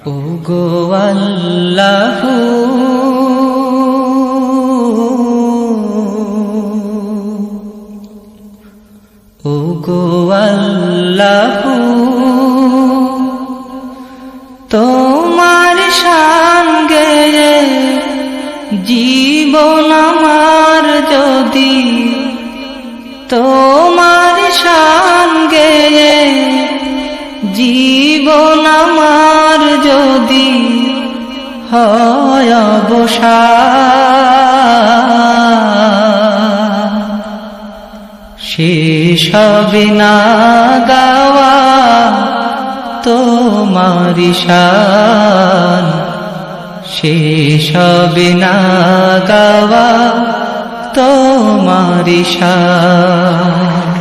ওগো আল্লাহ ওগো আল্লাহ তোমার শান গেয়ে জীবন আমার যদি তোমার শান গেয়ে জীবন আমার যদি হয় অবসান শেষ হবে না গাওয়া তোমারি শান শেষ হবে না গাওয়া তোমারি শান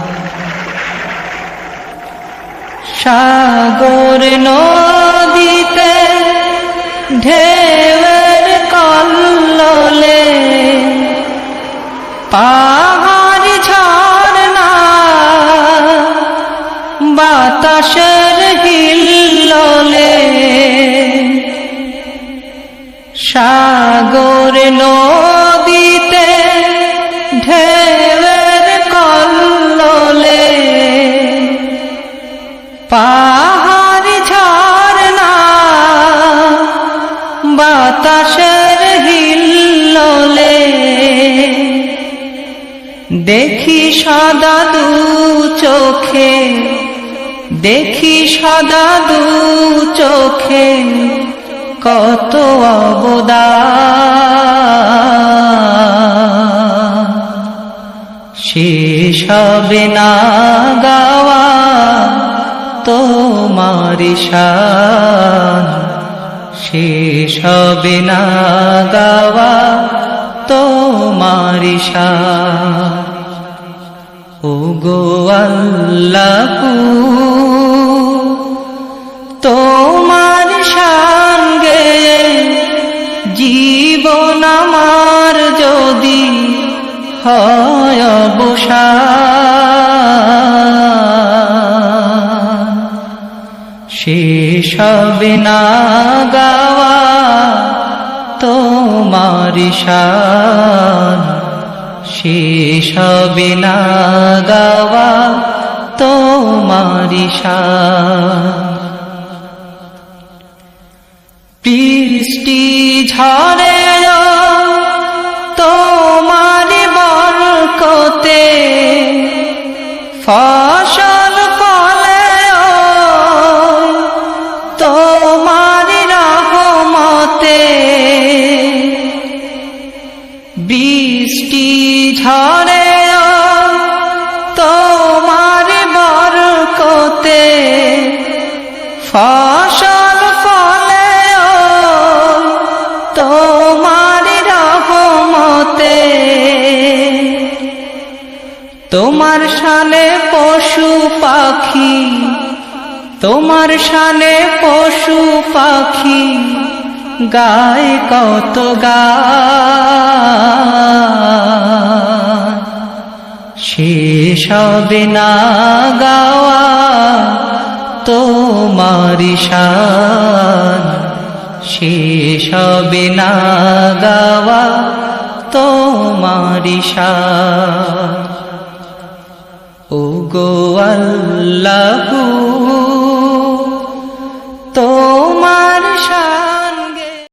সাগর নদীতে ঢেউয়ের কল্লোলে পাহাড় ঝরনা বাতাসের হিল্লোলে সাগর নদীতে ঢেউয়ের কল্লোলে পাহাড় ঝরনা বাতাসের হিল্লোলে দেখি সদা দু চোখে দেখি সদা দু চোখে কত অবদান শেষ হবে না গাওয়া তোমারি শান শেষ হবে না গাওয়া তোমারি শান ওগো আল্লাহ তোমার শান গেয়ে জীবন আমার যদি হয় অবসান শেষ হবে না গাওয়া তোমারি শান শেষ হবে না গাওয়া তোমারি শান বৃষ্টি ঝরে তোমারি বরকতে ফসল ফলে তোমারি রহমতে বৃষ্টি ঝরে তোমারি বরকতে ফসল ফলে তোমারি রহমতে তোমার শানে পশু পাখি তোমার শানে পশু পাখি গায় কত গান শেষ হবে না গাওয়া তোমারি শান শেষ হবে না গাওয়া তোমারি শান ওগো আল্লাহ